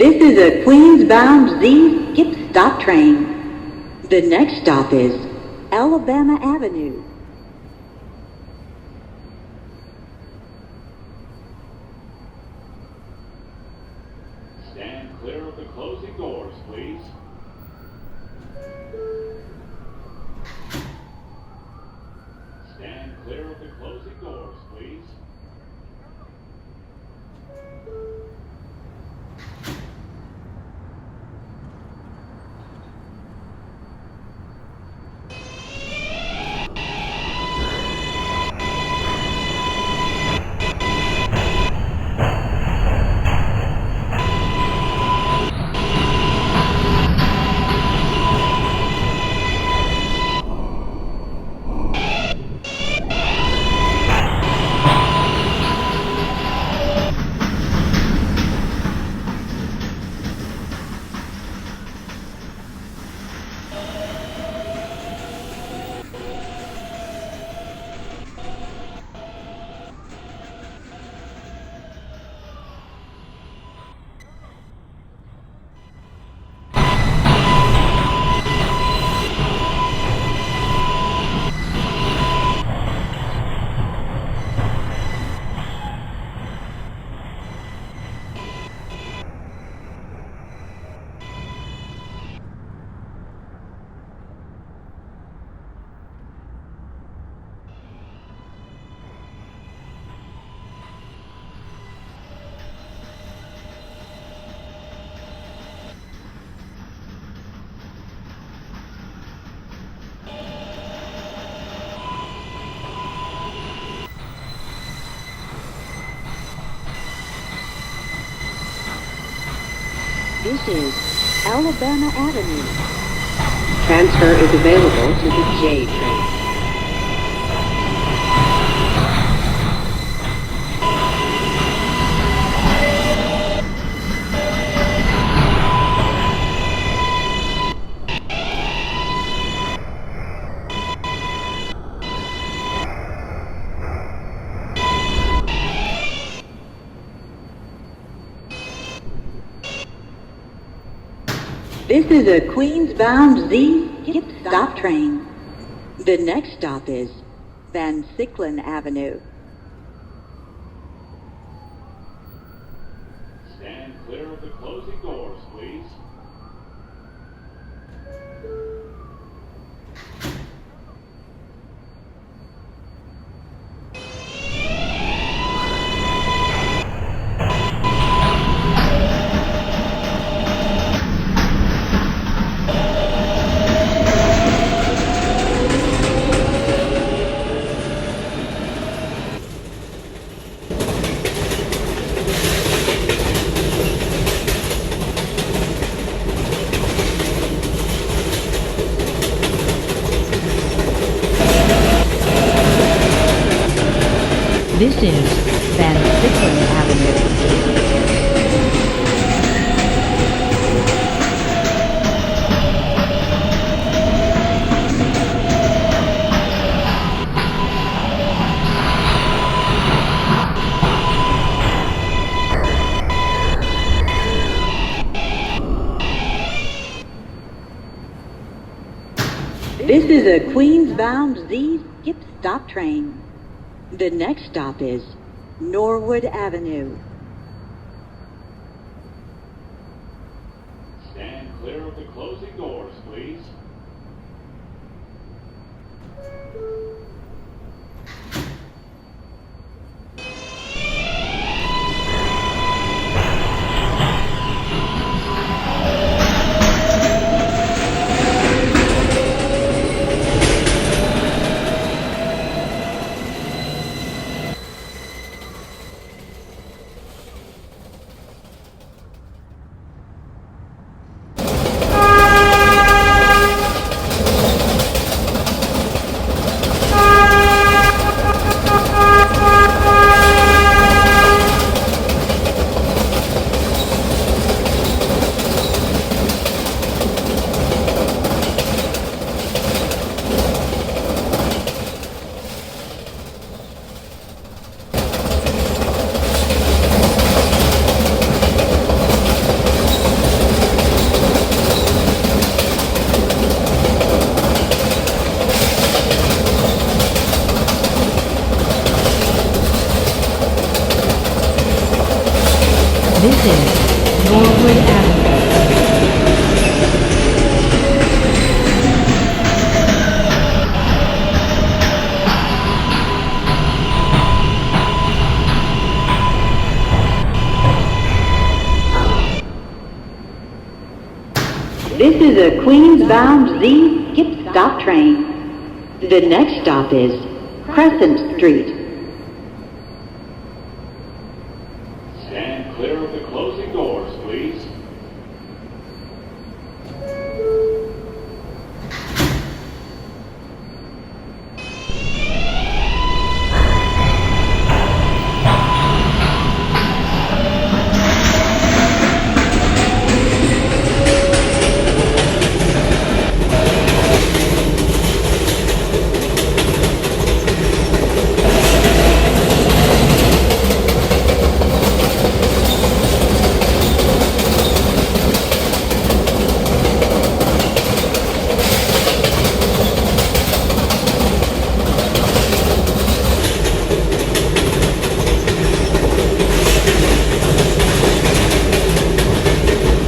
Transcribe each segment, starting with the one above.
This is a Queens-bound Z skip stop train. The next stop is Alabama Avenue. Stand clear of the closing doors, please. Stand clear of the closing doors, please. This is Alabama Avenue. Transfer is available to the J train. This is a Queens-bound Z skip stop train. The next stop is Van Cyclen Avenue. Stand clear of the closing doors, please. This is Van Cyclen Avenue. This is a Queens-bound Z skip stop train. The next stop is Norwood Avenue. Stand clear of the closing doors, please. This is Norwood Avenue. This is a Queens-bound Z skip stop train. The next stop is Crescent Street. Stand clear of the closing doors, please.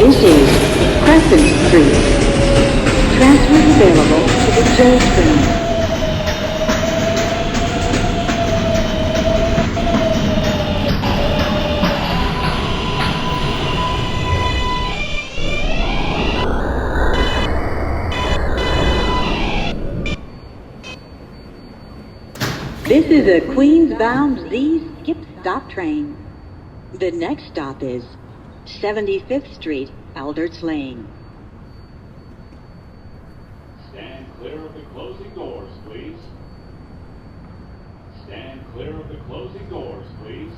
This is Crescent Street. Transfers available to the J train. This is a Queens-bound Z skip stop train. The next stop is 75th Street, Alderts Lane. Stand clear of the closing doors, please. Stand clear of the closing doors, please.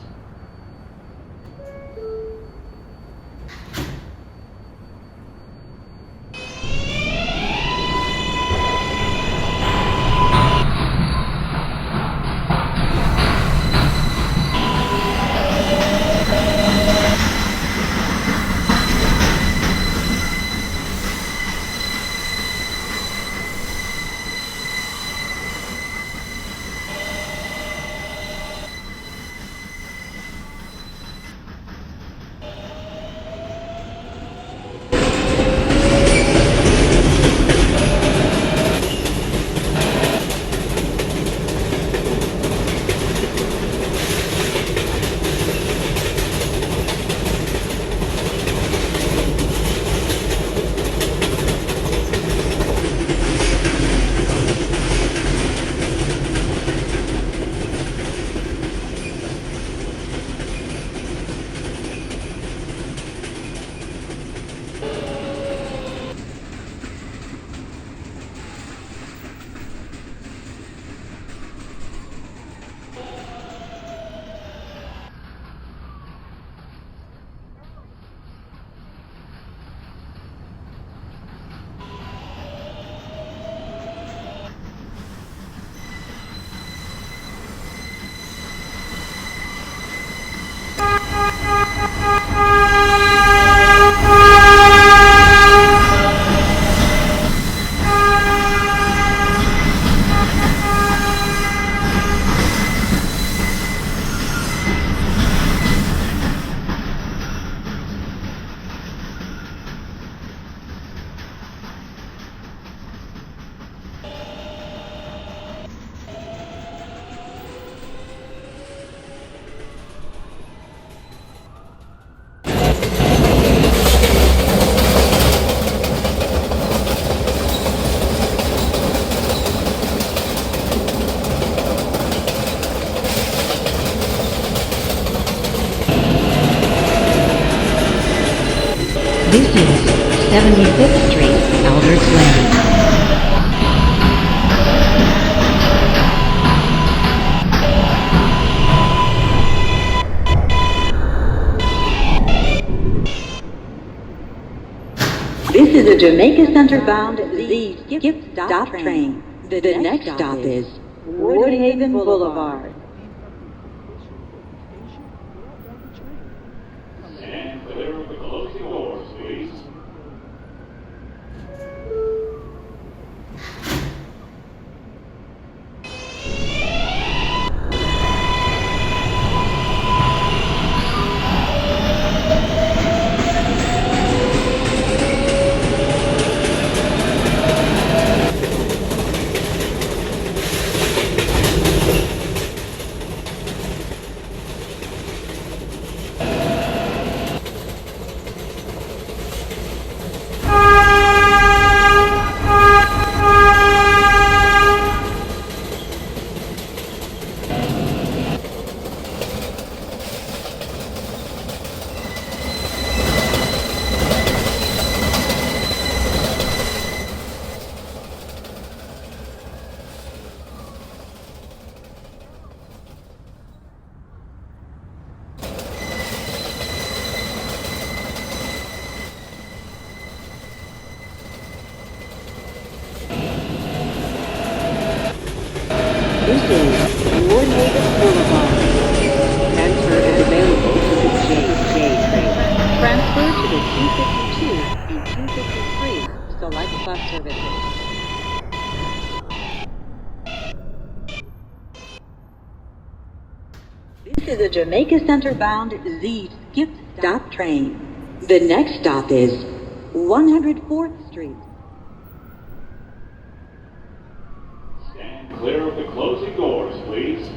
This is 75th Street, Alderts Lane. This is a Jamaica Center bound Z skip stop train. The next stop is Woodhaven Boulevard. Stand clear of the closing doors, please. This is Norwood Boulevard. Transfer is available to the JFK train. Transfer to the 252 and 253 select bus services. This is a Jamaica Center bound Z skip stop train. The next stop is 104th Street. Stand clear of the closing doors, please.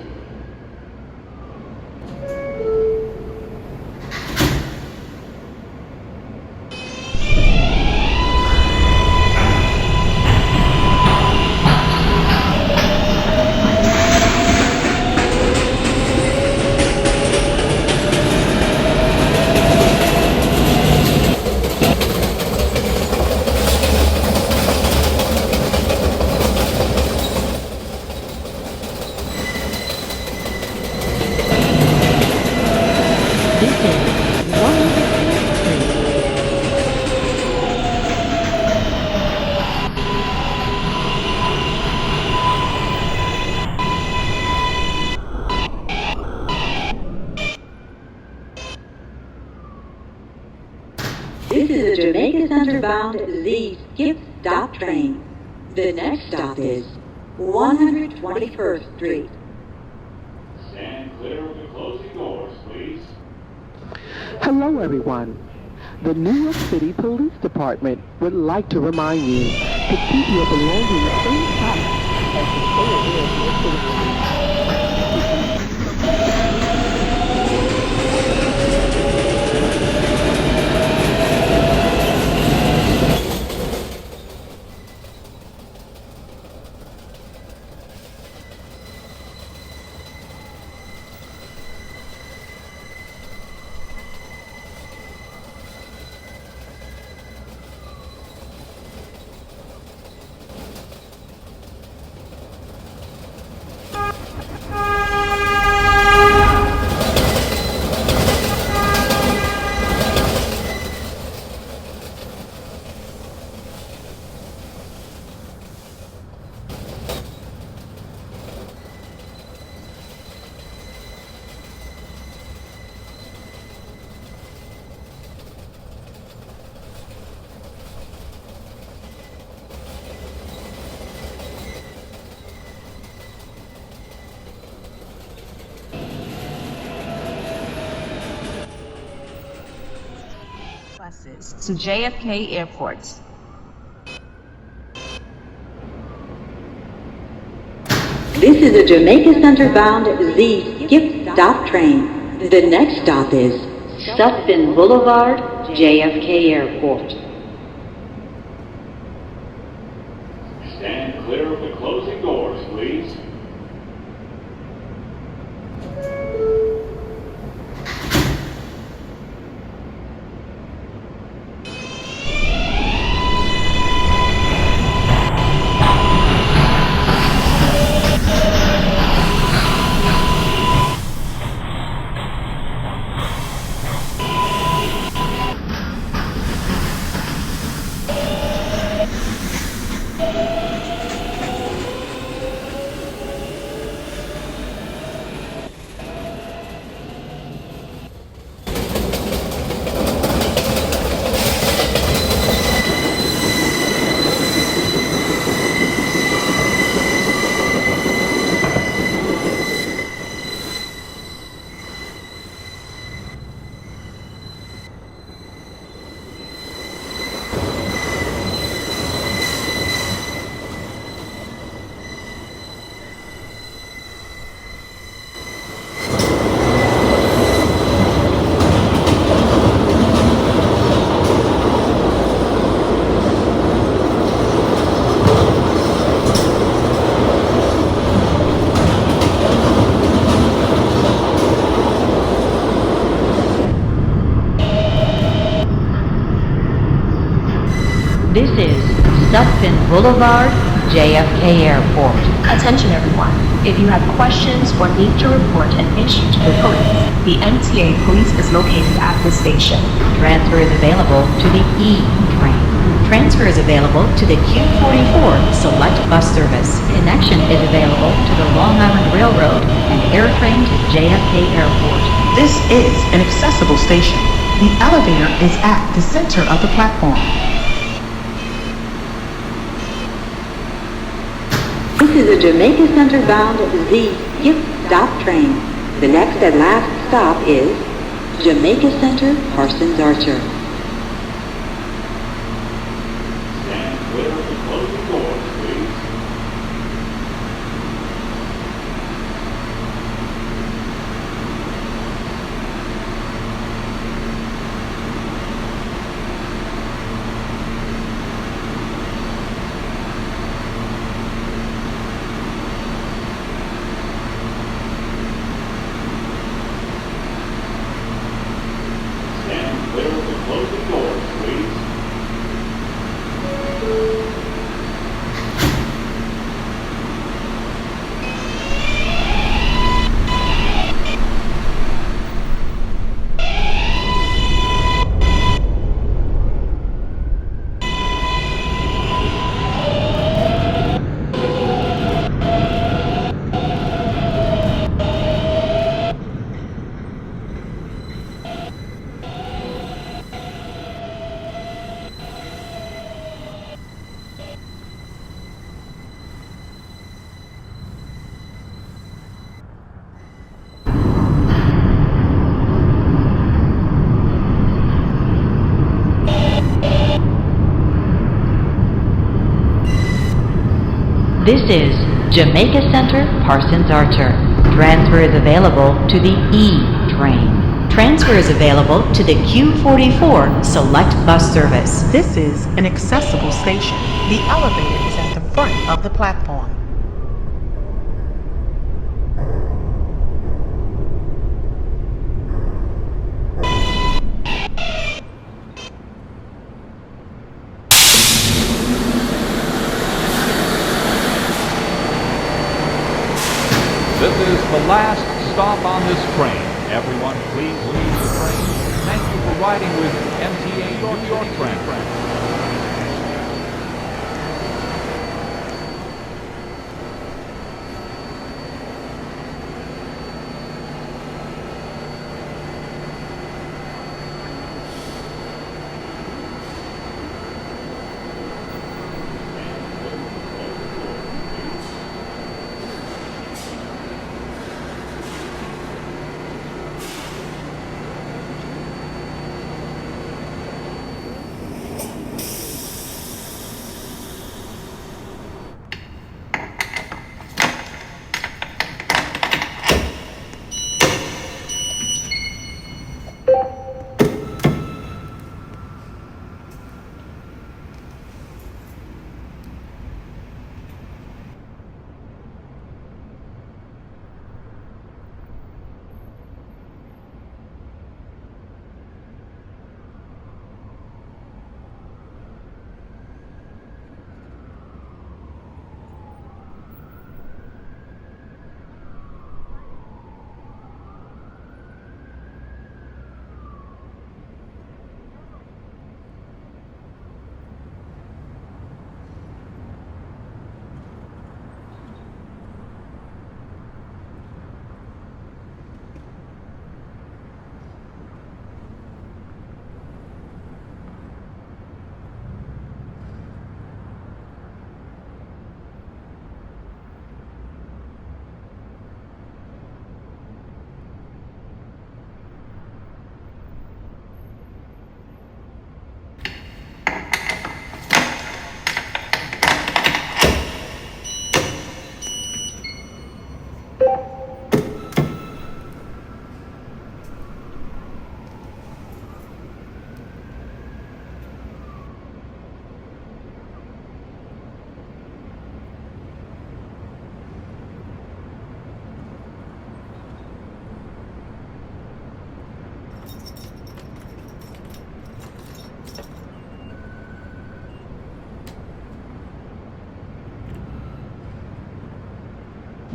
This is 104th Street. This is a Jamaica Center bound Z skip stop train. The next stop is 121st Street. Stand clear of the closing doors, please. Hello, everyone. The New York City Police Department would like to remind you to keep your belongings intact as you stay away from your citizens. Buses to JFK Airport. This is a Jamaica Center bound Z skip stop train. The next stop is Sutphin Boulevard, JFK Airport. Stand clear of the closing doors, please. This is Sutphin Boulevard, JFK Airport. Attention everyone. If you have questions or need to report an issue to the police, the MTA police is located at this station. Transfer is available to the E train. Transfer is available to the Q44 Select Bus Service. Connection is available to the Long Island Railroad and AirTrain to JFK Airport. This is an accessible station. The elevator is at the center of the platform. This is a Jamaica Center bound Z Skip Stop train. The next and last stop is Jamaica Center, Parsons Archer. Stand clear of the closing doors, please. Stand clear of the closing doors, please. This is Jamaica Center, Parsons Archer. Transfer is available to the E train. Transfer is available to the Q44 Select Bus Service. This is an accessible station. The elevator is at the front of the platform. This is the last stop on this train. Everyone, please leave the train. Thank you for riding with MTA New York Train.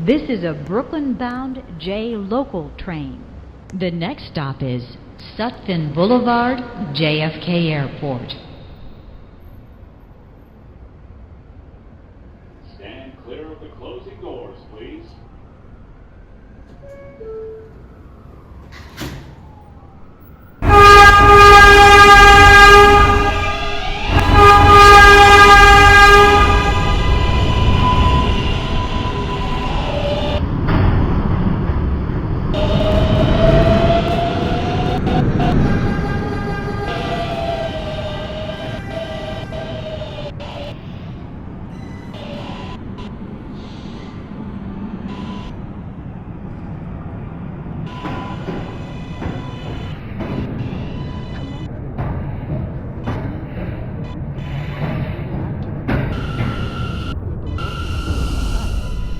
This is a Brooklyn-bound J local train. The next stop is Sutphin Boulevard, JFK Airport. closing doors, please.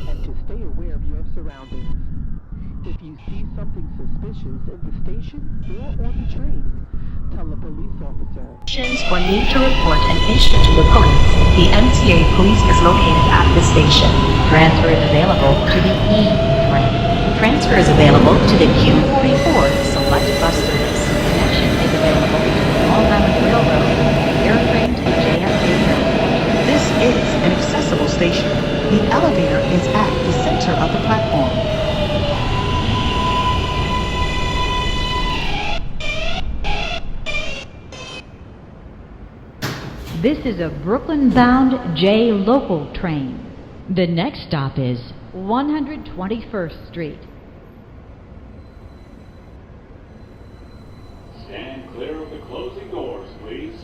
And to stay aware of your surroundings. If you see something suspicious in the station or on the train, tell a police officer. Questions or need to report an issue to the police, the MTA Police is located at this station. Transfer is available to the E train. Transfer is available to the Q44 select bus service. Connection is available to the Long Island Railroad, the air train to the JFK Airport. This is an accessible station. The elevator is at the center of the platform. This is a Brooklyn-bound J local train. The next stop is 121st Street. Stand clear of the closing doors, please.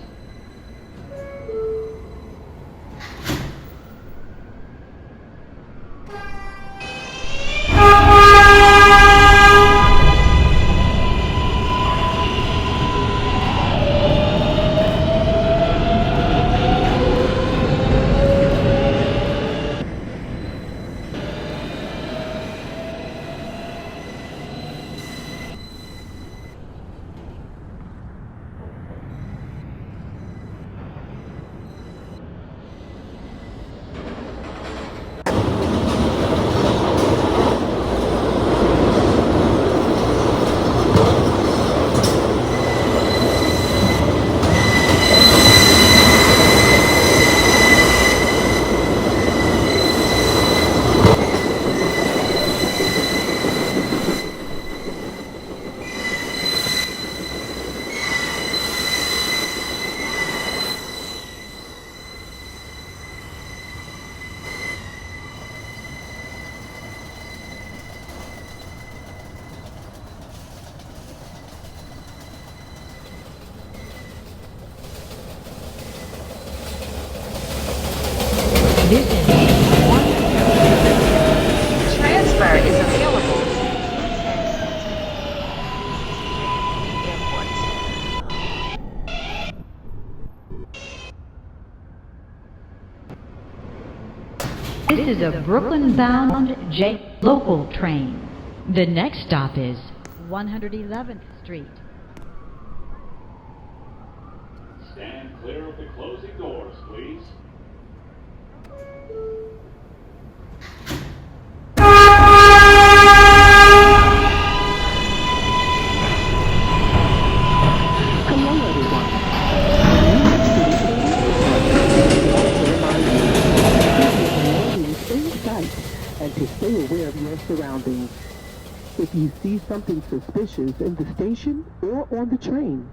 This is Transfer is available to the This is a Brooklyn-bound J local train. The next stop is 111th Street. Stand clear of the closing doors, please. Hello, everyone. Stay sight and to stay aware of your surroundings. If you see something suspicious in the station or on the train,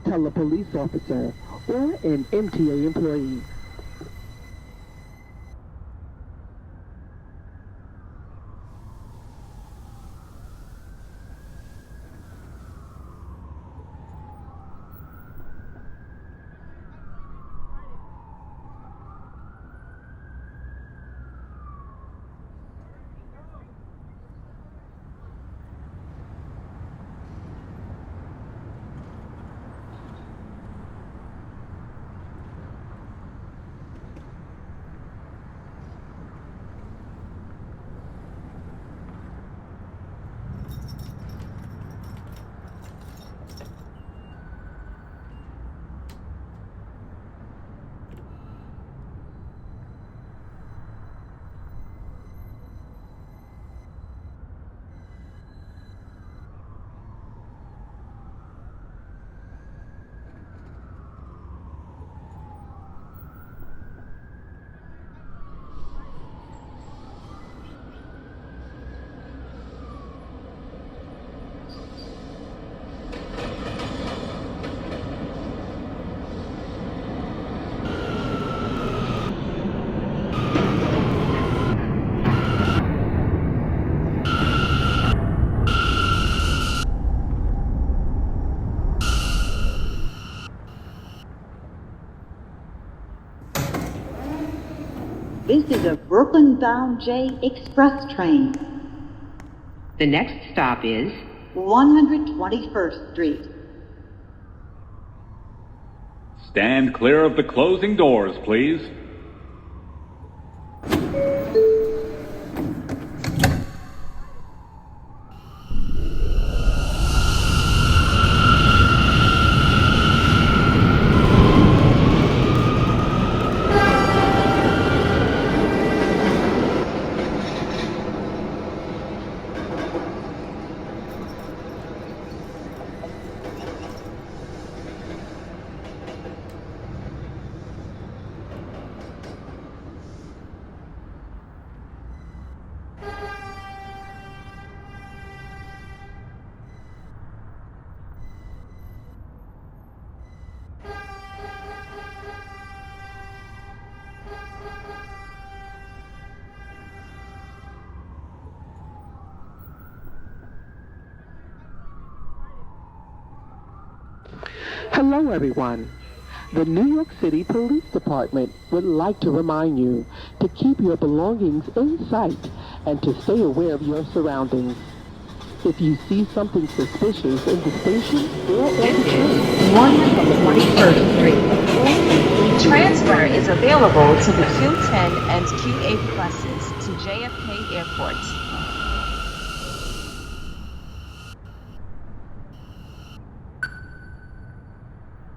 tell a police officer or an MTA employee. is a Brooklyn-bound J express train. The next stop is 121st Street. Stand clear of the closing doors, please. Hello, everyone. The New York City Police Department would like to remind you to keep your belongings in sight and to stay aware of your surroundings. If you see something suspicious in the station or on the train, 121st Street. Transfer is available to the Q10 and Q8 buses to JFK Airport.